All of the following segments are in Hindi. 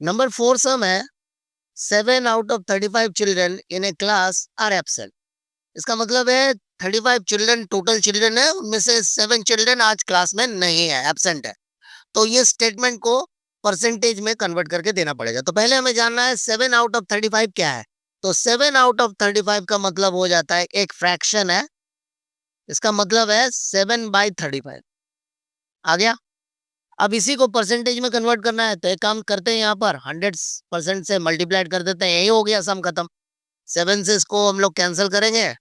नंबर 4 सम है 7 out of 35 children in a class are absent. इसका मतलब है 35 चिल्ड्रन टोटल चिल्ड्रन है, उनमें से 7 चिल्ड्रन आज क्लास में नहीं है, एब्सेंट है। तो ये स्टेटमेंट को परसेंटेज में कन्वर्ट करके देना पड़ेगा। तो पहले हमें जानना है 7 out of 35 क्या है। तो 7 out of 35 का मतलब हो जाता है एक फ्रैक्शन है, इसका मतलब है 7/35। आ गया। अब इसी को परसेंटेज में कन्वर्ट करना है, तो एक काम करते हैं, यहाँ पर 100% से मल्टीप्लाइड कर देते हैं, यही हो गया सम खत्म। 7 से इसको हम लोग कैंसिल करेंगे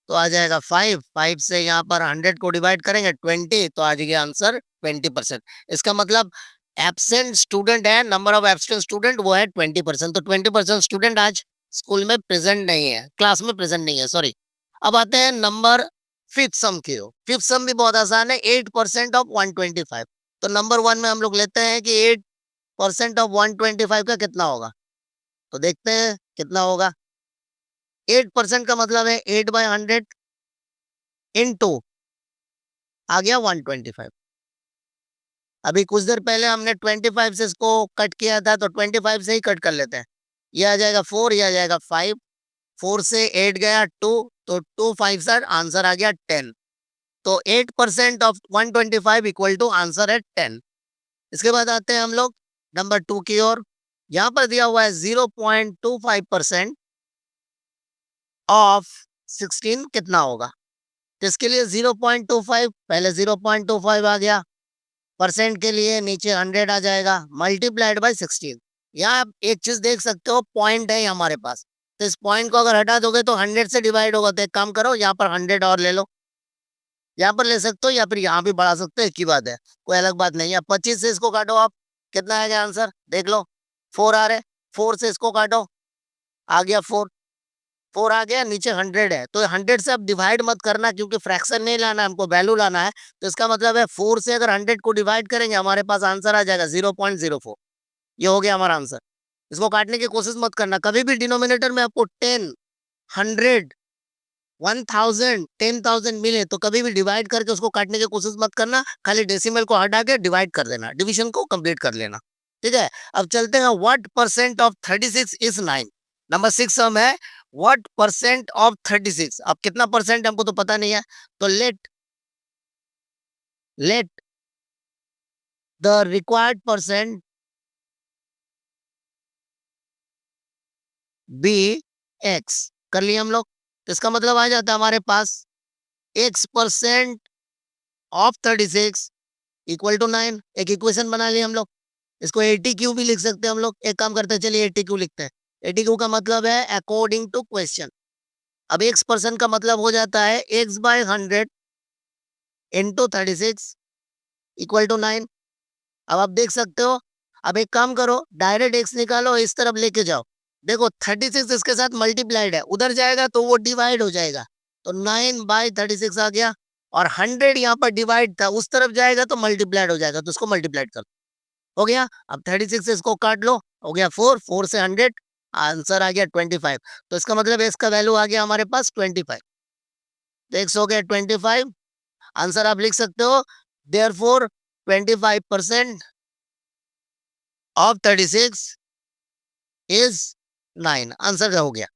तो आ जाएगा 5। 5 से यहाँ पर 100 को डिवाइड करेंगे 20, तो आ जाएगा आंसर 20%। इसका मतलब एब्सेंट स्टूडेंट है, नंबर ऑफ एब्सेंट स्टूडेंट वो है 20%। तो 20% स्टूडेंट आज स्कूल में प्रेजेंट नहीं है, क्लास में प्रेजेंट नहीं है, सॉरी। अब आते हैं नंबर फिफ्थ सम की ओर। फिफ्थ सम भी बहुत आसान है, 8% ऑफ 125। तो नंबर 1 में हम लोग लेते हैं कि 8% ऑफ 125 का कितना होगा। तो देखते हैं कितना होगा। 8% का मतलब है 8/100 इनटू आ गया 125। अभी कुछ देर पहले हमने 25 से इसको कट किया था, तो 25 से ही कट कर लेते हैं। ये आ जाएगा 4, ये आ जाएगा 5। 4 से 8 गया 2, तो 2 5 सर आंसर आ गया 10। तो 8% ऑफ 125 इक्वल टू आंसर है 10। इसके बाद आते हैं हम लोग नंबर 2 की ओर। यहाँ पर दिया हुआ है 0.25% ऑफ 16 कितना होगा। तो इसके लिए 0.25, पहले 0.25 आ गया, परसेंट के लिए नीचे 100 आ जाएगा, मल्टीप्लाइड बाय 16। यहाँ आप एक चीज देख सकते हो, पॉइंट है हमारे पास, तो इस पॉइंट को अगर हटा दोगे तो 100 से डिवाइड होगा। तो एक काम करो, यहाँ पर 100 और ले लो, यहाँ पर ले सकते हो या फिर यहाँ भी बढ़ा सकते हो, एक ही बात है, कोई अलग बात नहीं है। 25 से इसको काटो आप, कितना आएगा आंसर देख लो, 4 आ रहे। 4 से इसको काटो, आ गया 4। 4 आ गया, नीचे 100 है, तो 100 से अब डिवाइड मत करना, क्योंकि फ्रैक्शन नहीं लाना है हमको, वैल्यू लाना है। तो इसका मतलब है 4 से अगर 100 को डिवाइड करेंगे हमारे पास आंसर आ जाएगा 0.04। ये हो गया हमारा आंसर। इसको काटने की कोशिश मत करना, कभी भी डिनोमिनेटर में आपको 10, 100, 1000, 10,000 मिले तो कभी भी डिवाइड करके उसको काटने की कोशिश मत करना, खाली डेसिमल को हटा के डिवाइड कर देना, डिवीजन को कंप्लीट कर लेना। ठीक है, अब चलते हैं, what percent of 36 is 9। Number 6 हम है, व्हाट परसेंट ऑफ 36। अब कितना परसेंट हमको तो पता नहीं है, तो let the required percent be x कर लिए हम लोग। तो इसका मतलब आ जाता है हमारे पास x% ऑफ 36 इक्वल टू 9। एक इक्वेशन बना लिए हम लोग, इसको 80Q भी लिख सकते हैं हम लोग। एक काम करते हैं, चलिए 80Q लिखते हैं। 80Q का मतलब है अकॉर्डिंग टू क्वेश्चन। अब x% का मतलब हो जाता है x/100 इंटू 36 इक्वल टू 9। अब आप देख सकते हो, अब एक काम करो, डायरेक्ट x निकालो, इस तरफ लेके जाओ। देखो 36 इसके साथ मल्टीप्लाइड है, उधर जाएगा तो वो डिवाइड हो जाएगा, तो 9/36 आ गया। और 100 यहाँ पर डिवाइड था, उस तरफ जाएगा तो मल्टीप्लाइड हो जाएगा, तो उसको मल्टीप्लाइड कर हो गया। अब 36 से इसको काट लो, हो गया 4। 4 से 100 आंसर आ गया 25। तो इसका मतलब इसका वैल्यू आ गया हमारे पास 25। तो एक्स हो गया 25। आंसर आप लिख सकते हो, देयरफॉर 25% ऑफ 36 इज 9। आंसर का हो गया।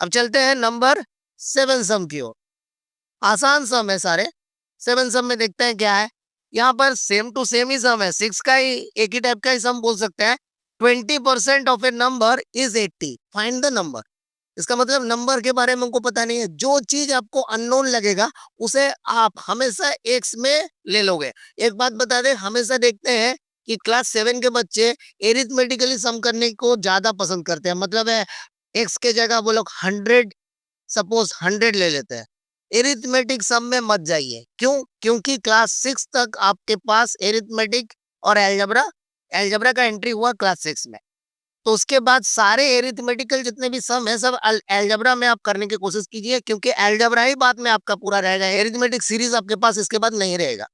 अब चलते हैं नंबर 7 सम की ओर। आसान सम है सारे। 7 सम में देखते हैं क्या है। यहाँ पर सेम टू सेम ही सम है, 6 का ही एक ही टाइप का ही सम बोल सकते हैं। 20% of A number is 80, find the number. इसका मतलब नंबर के बारे में हमको पता नहीं है, जो चीज आपको अननोन लगेगा उसे आप हमेशा एक्स में ले लोगे। एक बात बता दे, हमेशा देखते हैं कि क्लास 7 के बच्चे एरिथमेटिकली सम करने को ज्यादा पसंद करते हैं, मतलब है एक्स के जगह वो लोग 100, सपोज 100 ले लेते हैं। एरिथमेटिक सम में मत जाइए, क्यों? क्योंकि क्लास 6 तक आपके पास एरिथमेटिक और एल्जेब्रा एल्जेब्रा का एंट्री हुआ क्लास 6 में। तो उसके बाद सारे एरिथमेटिकल जितने भी सम है सब एल्जेब्रा में आप करने की कोशिश कीजिए, क्योंकि एल्जेब्रा ही बाद में आपका पूरा रहेगा, एरिथमेटिक सीरीज आपके पास इसके बाद नहीं रहेगा।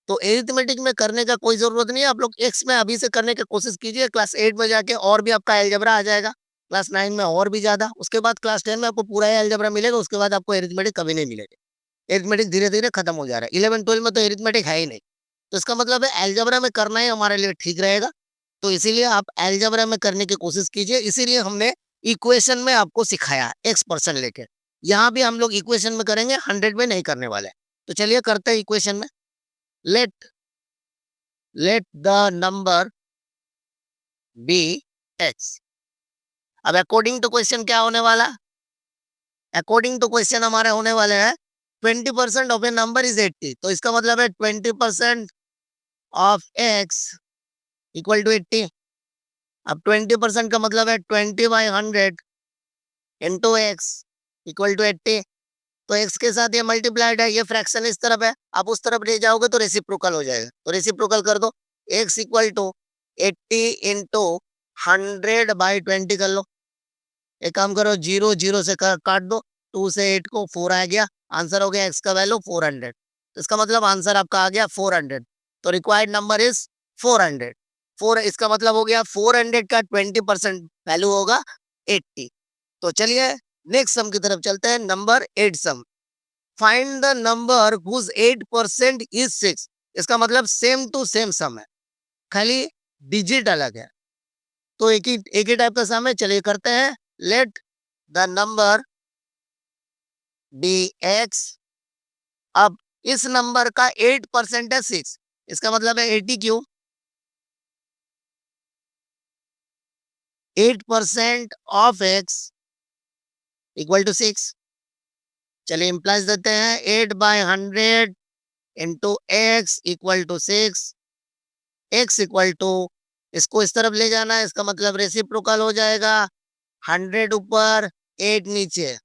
तो एरिथमेटिक में करने का कोई जरूरत नहीं है, आप लोग एक्स में अभी से करने की कोशिश कीजिए। क्लास 8 में जाके और भी आपका एल्जेब्रा आ जाएगा, क्लास 9 में और भी ज्यादा, उसके बाद क्लास 10 में आपको पूरा एल्जेब्रा मिलेगा, उसके बाद आपको एरिथमेटिक कभी नहीं मिलेगा। एरिथमेटिक धीरे धीरे खत्म हो जा रहा है, 11 12 में तो एरिथमेटिक है ही नहीं। तो इसका मतलब है एल्जेब्रा में करना ही हमारे लिए ठीक रहेगा। तो इसीलिए आप अलजेब्रा में करने की कोशिश कीजिए, इसीलिए हमने इक्वेशन में आपको सिखाया x% लेके। यहाँ भी हम लोग इक्वेशन में करेंगे, 100 में नहीं करने वाले। तो चलिए करते हैं इक्वेशन में। Let let the number be x। अब अकॉर्डिंग टू क्वेश्चन क्या होने वाला? अकॉर्डिंग टू क्वेश्चन हमारे होने वाले हैं 20% ऑफ ए नंबर इज 80। तो इसका मतलब है 20% ऑफ x इक्वल टू 80। अब 20% का मतलब है 20/100 इंटू एक्स इक्वल टू 80। तो एक्स के साथ ये मल्टीप्लाइड है, ये फ्रैक्शन इस तरफ है, आप उस तरफ ले जाओगे तो रेसिप्रोकल हो जाएगा। तो रेसिप्रोकल कर दो, एक्स इक्वल टू 80 इंटू 100/20 कर लो। एक काम करो, 0 0 से काट दो, 2 से 8 को 4 आ गया, आंसर हो गया एक्स का वैल्यू 400। तो इसका मतलब आंसर आपका आ गया 400। तो रिक्वायर्ड नंबर इज 400। 4 इसका मतलब हो गया 400 का 20% वैल्यू होगा 80। तो चलिए नेक्स्ट सम की तरफ चलते हैं, number 8 sum. Find the number whose 8% is 6। इसका मतलब सेम टू सेम सम है, खाली डिजिट अलग है। तो एक ही टाइप का सम है। चलिए करते हैं। Let the number be x. अब इस नंबर का 8% है 6, इसका मतलब है 80 क्यों 8% ऑफ एक्स इक्वल टू 6। चलिए इम्प्लाइज देते हैं, 8/100 into x equal to 6। X equal to, इसको इस तरफ ले जाना है, इसका मतलब रेसिप्रोकल हो जाएगा। 100 ऊपर 8 नीचे।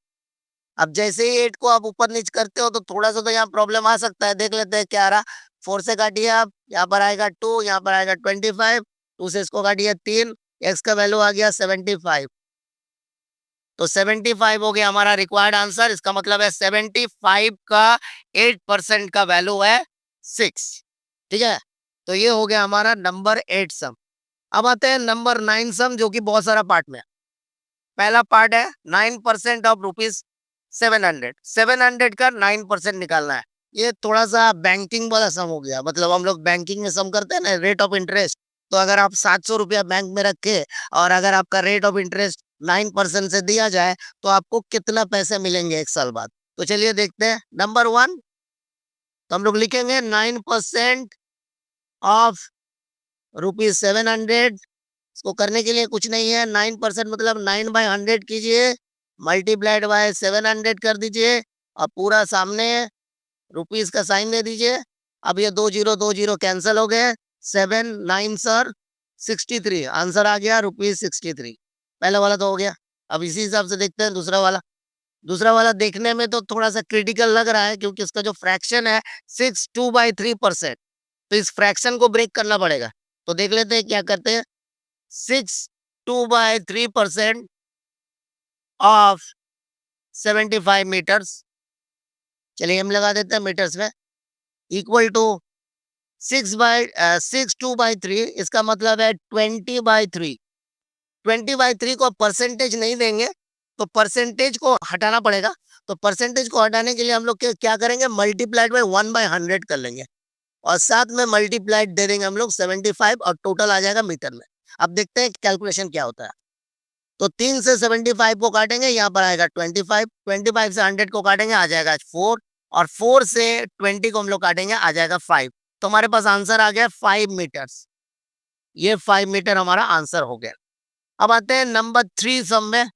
अब जैसे ही 8 को आप ऊपर नीचे करते हो तो थोड़ा सा तो यहाँ प्रॉब्लम आ सकता है। देख लेते हैं क्या आ रहा। 4 से काटिए आप, यहाँ पर आएगा 2, यहाँ पर आएगा 25। 2 से इसको काटिए 3, एक्स का वैल्यू आ गया 75। तो 75 हो गया हमारा रिक्वायर्ड आंसर। इसका मतलब है 75 का 8% का वैल्यू है 6। ठीक है, तो ये हो गया हमारा नंबर 8 सम। अब आते हैं नंबर 9 सम, जो कि बहुत सारा पार्ट में है। पहला पार्ट है 9% ऑफ रुपीज 700। 700 का 9% निकालना है। ये थोड़ा सा बैंकिंग वाला सम हो गया। मतलब हम लोग बैंकिंग में सम करते हैं ना, रेट ऑफ इंटरेस्ट। तो अगर आप 700 रुपया बैंक में रखे और अगर आपका रेट ऑफ इंटरेस्ट 9% से दिया जाए तो आपको कितना पैसे मिलेंगे 1 साल बाद। तो चलिए देखते हैं। नंबर 1, तो हम लोग लिखेंगे 9% ऑफ ₹700। इसको करने के लिए कुछ नहीं है, 9% मतलब 9/100 कीजिए, मल्टीप्लाइड बाय 700 कर दीजिए और पूरा सामने रुपीस का साइन दे दीजिए। अब ये 2 0 कैंसिल हो गए। 7 9 सर 63, आंसर आ गया ₹63। पहला वाला तो हो गया। अब इसी हिसाब से देखते हैं दूसरा वाला। दूसरा वाला देखने में तो थोड़ा सा क्रिटिकल लग रहा है, क्योंकि इसका जो फ्रैक्शन है 62/3%। तो इस फ्रैक्शन को ब्रेक करना पड़ेगा। तो देख लेते हैं क्या करते हैं। 62/3% ऑफ 75 मीटर्स। चलिए हम लगा देते हैं मीटर्स में, इक्वल टू 62/3। इसका मतलब है 20/3। 20/3 को परसेंटेज नहीं देंगे तो परसेंटेज को हटाना पड़ेगा। तो परसेंटेज को हटाने के लिए हम लोग क्या करेंगे, मल्टीप्लाइड बाय 1/100 कर लेंगे और साथ में मल्टीप्लाइड दे देंगे हम लोग 75 और टोटल आ जाएगा मीटर में। अब देखते हैं कैलकुलेशन क्या होता है। तो 3 से 75 को काटेंगे, यहाँ पर आएगा 25। 25 से 100 को काटेंगे, आ जाएगा 4। और 4 से 20 को हम लोग काटेंगे, आ जाएगा 5। तो हमारे पास आंसर आ गया 5 मीटर्स। ये 5 मीटर हमारा आंसर हो गया। अब आते हैं नंबर 3 सम में।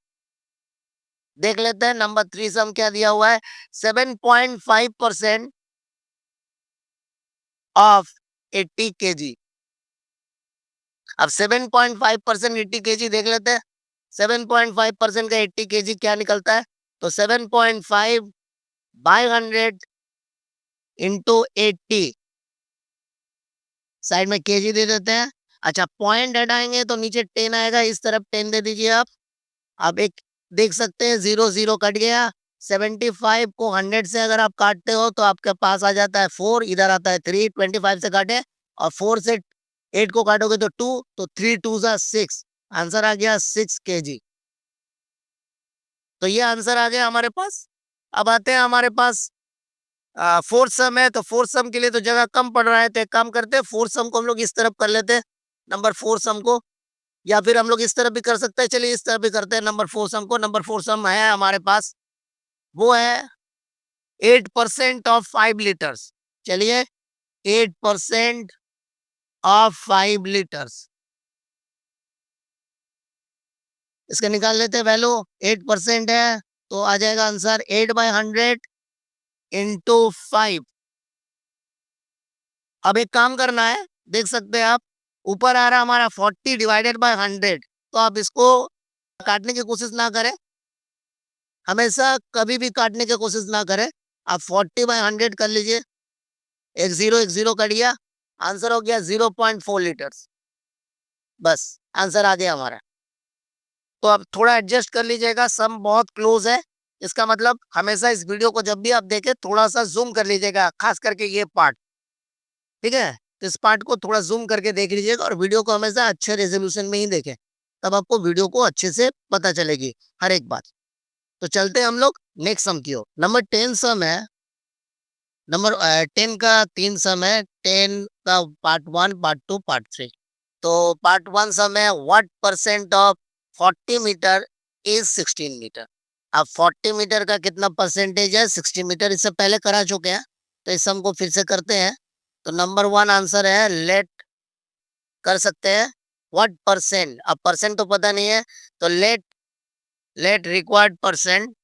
देख लेते हैं नंबर 3 सम क्या दिया हुआ है। 7.5% ऑफ 80 kg। अब 7.5% 80 kg देख लेते हैं। 7.5% का 80 kg क्या निकलता है। तो 7.5/100 इंटू 80, साइड में केजी दे देते हैं। अच्छा, पॉइंट हटाएंगे तो नीचे 10 आएगा, इस तरफ 10 दे दीजिए आप। अब एक देख सकते हैं 0 0 कट गया। 75 को 100 से अगर आप काटते हो तो आपके पास आ जाता है 4, इधर आता है 3। 25 से काटे और 4 से 8 को काटोगे तो 2, तो 3 2 जा 6, आंसर आ गया 6 kg। तो ये आंसर आ गया हमारे पास। अब आते हैं हमारे पास फोर्थ सम है। तो फोर्थ सम के लिए तो जगह कम पड़ रहा है, तो एक काम करते हैं, फोर्थ सम को हम लोग इस तरफ कर लेते हैं। नंबर 4 सम को, या फिर हम लोग इस तरफ भी कर सकते हैं। चलिए इस तरफ भी करते हैं नंबर 4 सम को। नंबर 4 सम है हमारे पास, वो है 8% ऑफ 5 लीटर्स। चलिए 8% ऑफ 5 लीटर्स, इसका निकाल लेते हैं वैल्यू। 8% है तो आ जाएगा आंसर 8/100 इंटू 5। अब एक काम करना है, देख सकते हैं आप, ऊपर आ रहा हमारा 40 डिवाइडेड बाय 100, तो आप इसको काटने की कोशिश ना करें, हमेशा कभी भी काटने की कोशिश ना करें। आप 40/100 कर लीजिए, एक जीरो कट गया, आंसर हो गया 0.4 लीटर्स। बस आंसर आ गया हमारा। तो आप थोड़ा एडजस्ट कर लीजिएगा, सम बहुत क्लोज है। इसका मतलब हमेशा इस वीडियो को जब भी आप देखें थोड़ा सा जूम कर लीजिएगा, खास करके ये पार्ट, ठीक है? तो इस पार्ट को थोड़ा जूम करके देख लीजिएगा और वीडियो को हमेशा अच्छे रेजोल्यूशन में ही देखें, तब आपको वीडियो को अच्छे से पता चलेगी हर एक बात। तो चलते हैं हम लोग नेक्स्ट सम की ओर। नंबर 10 सम है। नंबर 10 का 3 सम है। 10 का पार्ट 1, पार्ट 2, पार्ट 3। तो पार्ट 1 सम है, what percent of 40 metre is 16 metre. अब 40 मीटर का कितना परसेंटेज है 60 मीटर, इससे पहले करा चुके हैं, तो इस सम को फिर से करते हैं। तो नंबर 1 आंसर है, लेट कर सकते हैं, व्हाट परसेंट। अब परसेंट तो पता नहीं है, तो let let required percent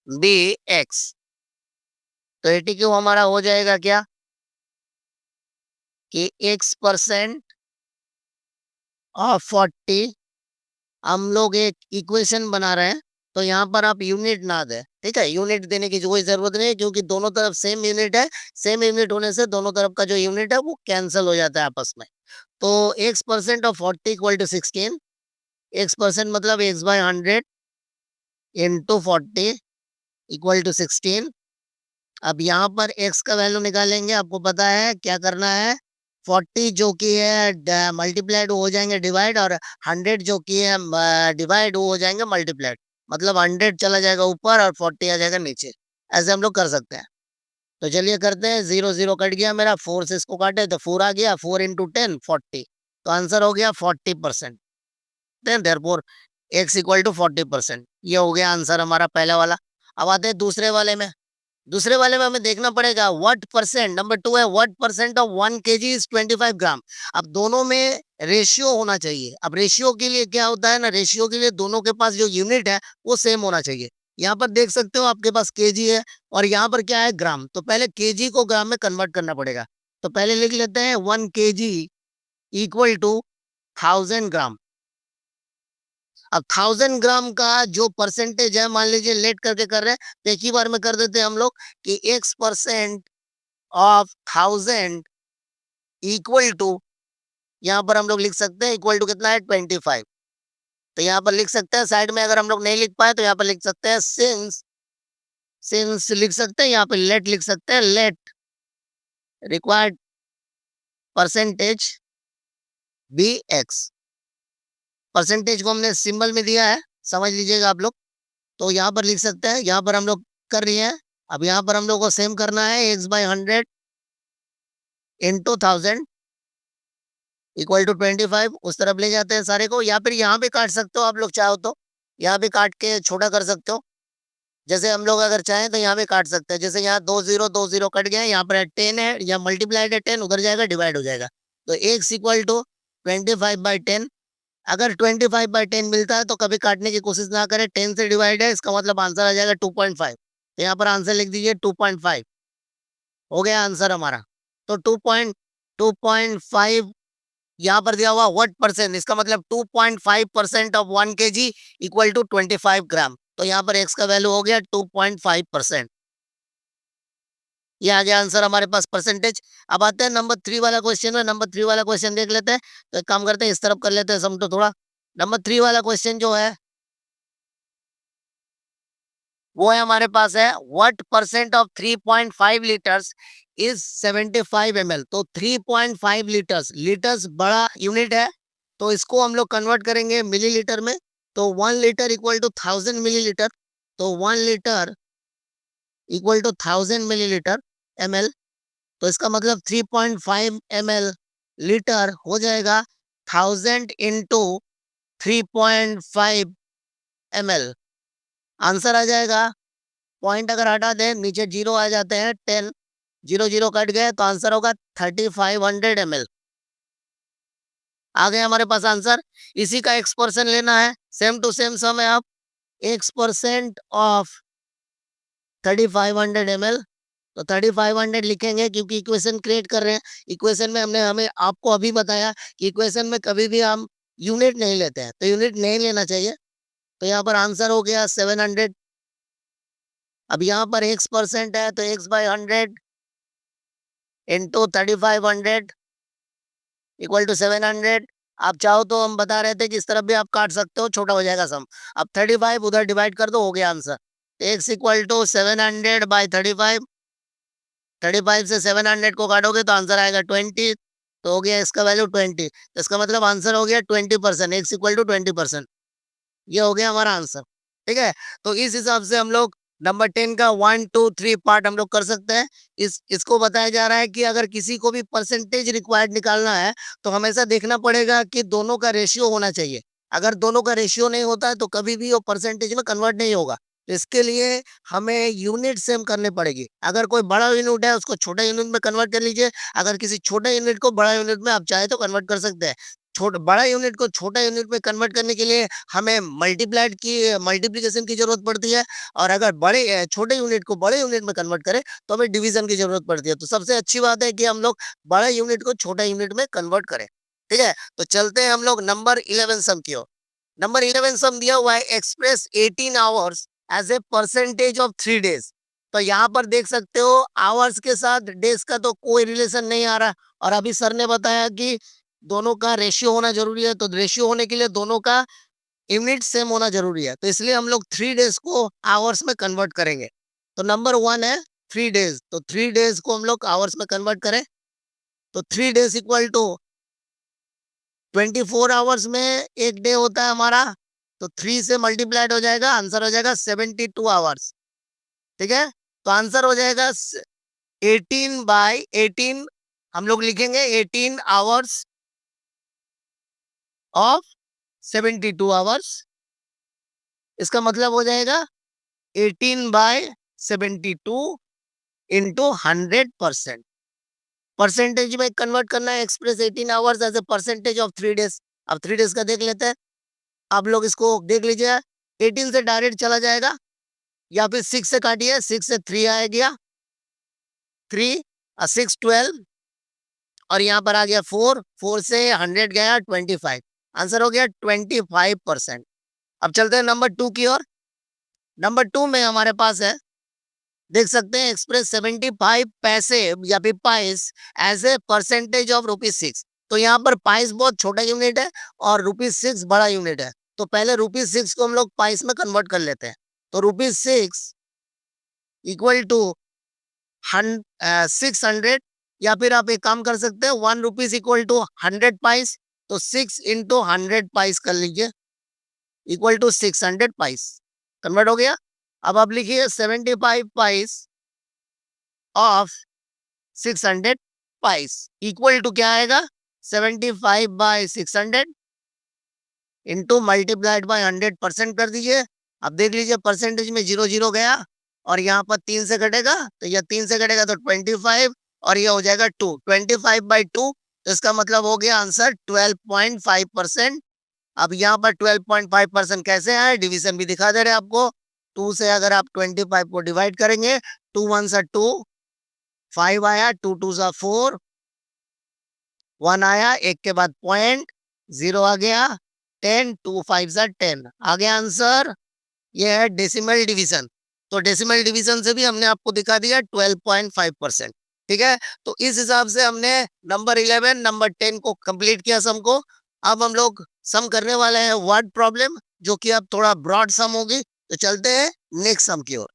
be x. तो 80 क्यों हमारा हो जाएगा क्या कि x% ऑफ 40। हम लोग एक इक्वेशन बना रहे हैं, तो यहाँ पर आप यूनिट ना दें, ठीक है? यूनिट देने की कोई जरूरत नहीं है, क्योंकि दोनों तरफ सेम यूनिट है। सेम यूनिट होने से दोनों तरफ का जो यूनिट है वो कैंसिल हो जाता है आपस में। तो x% of 40 equal to 16। x% मतलब x/100 इंटू 40 इक्वल टू 16। अब यहाँ पर x का वैल्यू निकालेंगे, आपको पता है क्या करना है। 40 जो कि है मल्टीप्लाइड हो जाएंगे डिवाइड, और 100 जो कि है डिवाइड हो जाएंगे मल्टीप्लाइड। मतलब 100 चला जाएगा ऊपर और 40 आ जाएगा नीचे। ऐसे हम लोग कर सकते हैं। तो चलिए करते हैं। 0 कट गया मेरा, 4 से इसको काटे तो 4 आ गया। 4 इंटू 10 40, तो आंसर हो गया 40%। Therefore x equal to 40%। ये हो गया आंसर हमारा पहला वाला। अब आते हैं दूसरे वाले में। दूसरे वाले में हमें देखना पड़ेगा व्हाट परसेंट। नंबर 2 है, what percent of 1 kg is 25 ग्राम। अब दोनों में रेशियो होना चाहिए। अब रेशियो के लिए क्या होता है ना, रेशियो के लिए दोनों के पास जो यूनिट है वो सेम होना चाहिए। यहाँ पर देख सकते हो आपके पास केजी है और यहाँ पर क्या है, ग्राम। तो पहले केजी को ग्राम में कन्वर्ट करना पड़ेगा। तो पहले लिख लेते हैं 1 kg इक्वल टू 1000 ग्राम। अब 1000 ग्राम का जो परसेंटेज है, मान लीजिए लेट करके कर रहे हैं, तो एक ही बार में कर देते हैं हम लोग कि x% ऑफ 1000 इक्वल टू, यहाँ पर हम लोग लिख सकते हैं इक्वल टू कितना है 25। तो यहाँ पर लिख सकते हैं, साइड में अगर हम लोग नहीं लिख पाए तो यहाँ पर लिख सकते हैं सिंस। सिंस लिख सकते हैं, यहाँ पे लेट लिख सकते हैं, let required percentage be x. Percentage को हमने सिंबल में दिया है, समझ लीजिएगा आप लोग। तो यहाँ पर लिख सकते हैं, यहाँ पर हम लोग कर रही हैं। अब यहाँ पर हम लोग को सेम करना है, x/100 इंटू 1000 इक्वल टू 25। उस तरफ ले जाते हैं सारे को, या फिर यहाँ भी काट सकते हो आप लोग चाहो तो, यहाँ भी काट के छोटा कर सकते हो। जैसे हम लोग अगर चाहें तो यहाँ भी काट सकते हैं। जैसे यहाँ 2 0 कट गया, यहाँ पर 10 है, यहाँ मल्टीप्लाइड है 10, उधर जाएगा डिवाइड हो जाएगा। तो x इक्वल टू 25/10। अगर 25/10 मिलता है तो कभी काटने की कोशिश ना करें, 10 से डिवाइड है, इसका मतलब आंसर आ जाएगा 2.5। तो यहाँ पर आंसर लिख दीजिए 2.5। हो गया आंसर हमारा। तो 2.5 यहाँ पर दिया हुआ व्हाट परसेंट, इसका मतलब 2.5% ऑफ 1 kg इक्वल टू 25 ग्राम। तो यहाँ पर x का वैल्यू हो गया 2.5%। ये आ गया आंसर हमारे पास परसेंटेज। अब आते हैं नंबर 3 वाला क्वेश्चन में। नंबर 3 वाला क्वेश्चन देख लेते हैं। तो एक काम करते हैं, इस तरफ कर लेते हैं सम तो थोड़ा। नंबर 3 वाला क्वेश्चन जो है वो है हमारे पास है, what percent of 3.5 litres is 75 ml। तो 3.5 लीटर्स, लीटर्स बड़ा यूनिट है, तो इसको हम लोग कन्वर्ट करेंगे मिलीलीटर में। तो 1 लीटर इक्वल टू 1000 मिलीलीटर। तो 1 litre equal to 1000 millilitre ml। तो इसका मतलब 3.5 ml लीटर हो जाएगा 1000 इंटू 3.5 ml। आंसर आ जाएगा, पॉइंट अगर हटा दें नीचे जीरो आ जाते हैं 10, जीरो जीरो कट गए तो आंसर होगा 3500 ml। आ गया हमारे पास आंसर। इसी का एक्सपर्सन लेना है, सेम टू सेम सम है। आप एक्सपर्सेंट ऑफ 3500 ml, तो 3500 लिखेंगे क्योंकि इक्वेशन क्रिएट कर रहे हैं। इक्वेशन में हमने हमें आपको अभी बताया कि इक्वेशन में कभी भी हम यूनिट नहीं लेते हैं, तो यूनिट नहीं लेना चाहिए। तो यहाँ पर आंसर हो गया 700। अब यहाँ पर x% है तो x/100 इंटू 3500 इक्वल टू 700। आप चाहो तो हम बता रहे थे कि इस तरफ भी आप काट सकते हो, छोटा हो जाएगा सम। अब 35 उधर डिवाइड कर दो, हो गया आंसर। x equal to 700/35। 35 से 700 को काटोगे तो आंसर आएगा 20, तो हो गया इसका वैल्यू 20। तो इसका मतलब आंसर हो गया 20%, x इक्वल टू 20%। ये हो गया हमारा आंसर। ठीक है, तो इस हिसाब से हम लोग नंबर 10 का 1 2 3 पार्ट हम लोग कर सकते हैं। इसको बताया जा रहा है कि अगर किसी को भी परसेंटेज रिक्वायर्ड निकालना है तो हमेशा देखना पड़ेगा कि दोनों का रेशियो होना चाहिए। अगर दोनों का रेशियो नहीं होता है तो कभी भी वो परसेंटेज में कन्वर्ट नहीं होगा। तो इसके लिए हमें यूनिट सेम करनी पड़ेगी। अगर कोई बड़ा यूनिट है उसको छोटा यूनिट में कन्वर्ट कर लीजिए, अगर किसी छोटे यूनिट को बड़ा यूनिट में आप चाहे तो कन्वर्ट कर सकते हैं। बड़ा यूनिट को छोटा यूनिट में कन्वर्ट करने के लिए हमें मल्टीप्लिकेशन की जरूरत पड़ती है, और अगर छोटे यूनिट को बड़े यूनिट में कन्वर्ट करें तो हमें डिवीजन की जरूरत पड़ती है। तो सबसे अच्छी बात है कि हम लोग बड़ा यूनिट को छोटा यूनिट में कन्वर्ट करें। ठीक है, तो चलते हैं हम लोग नंबर 11 सम की ओर। नंबर 11 सम दिया हुआ है, express 18 hours as a percentage of 3 days. तो यहाँ पर देख सकते हो आवर्स के साथ डेज का तो कोई रिलेशन नहीं आ रहा, और अभी सर ने बताया कि दोनों का रेशियो होना जरूरी है। तो रेशियो होने के लिए दोनों का यूनिट सेम होना जरूरी है, तो इसलिए हम लोग 3 डेज को आवर्स में कन्वर्ट करेंगे। तो नंबर 1 है 3 डेज, तो 3 डेज को हम लोग आवर्स में कन्वर्ट करें तो 3 डेज इक्वल टू 24 आवर्स में एक डे होता है हमारा, तो 3 से मल्टीप्लाइड हो जाएगा, आंसर हो जाएगा 72 आवर्स। ठीक है, तो आंसर हो जाएगा 18/18। हम लोग लिखेंगे 18 आवर्स ऑफ 72 आवर्स। इसका मतलब हो जाएगा 18/72 इंटू 100%। परसेंटेज में कन्वर्ट करना है, express 18 hours as a percentage of 3 days. अब 3 डेज का देख लेते हैं। आप लोग इसको देख लीजिए, 18 से डायरेक्ट चला जाएगा, या फिर 6 से काटिए, 6 से 3 आ गया, 3 6 12, और यहाँ पर आ गया 4, 4 से 100 गया 25, आंसर हो गया 25%। अब चलते हैं नंबर 2 की ओर। नंबर 2 में हमारे पास है, देख सकते हैं, एक्सप्रेस 75 पैसे या फिर pice as a percentage of ₹6। तो यहाँ पर पाइस बहुत छोटा यूनिट है और ₹6 बड़ा यूनिट है। तो पहले ₹6 को हम लोग पाइस में कन्वर्ट कर लेते हैं। तो ₹6 इक्वल टू 600, या फिर आप एक काम कर सकते हैं, ₹1 इक्वल टू 100 पाइस, तो 6 इंटू 100 पाइस कर लीजिए, इक्वल टू 600 पाइस। कन्वर्ट हो गया। अब आप लिखिए 75 pice of 600 pice equal to क्या आएगा, 75/600 इंटू मल्टीप्लाइड बाय 100% कर दीजिए। अब देख लीजिए परसेंटेज में 0 0 गया, और यहाँ पर 3 से कटेगा, तो यह 3 से कटेगा तो 25, और यह हो जाएगा 2, 25/2। तो इसका मतलब हो गया आंसर 12.5%। अब यहाँ पर 12.5% कैसे आए, डिवीजन भी दिखा दे रहे हैं आपको। 2 से अगर आप 25 को डिवाइड करेंगे, 2 1 सा 2, 5 आया, 2 2 सा 4, 1 आया, एक के बाद पॉइंट, 0 आ गया, 10, 2 5 सा 10 आ गया आंसर। ये है डेसिमल डिवीजन। तो डेसिमल डिवीजन से भी हमने आपको दिखा दिया 12.5%। ठीक है, तो इस हिसाब से हमने नंबर 11 नंबर 10 को कंप्लीट किया सम को। अब हम लोग सम करने वाले हैं वर्ड प्रॉब्लम, जो कि अब थोड़ा ब्रॉड सम होगी। तो चलते हैं नेक्स्ट सम की ओर।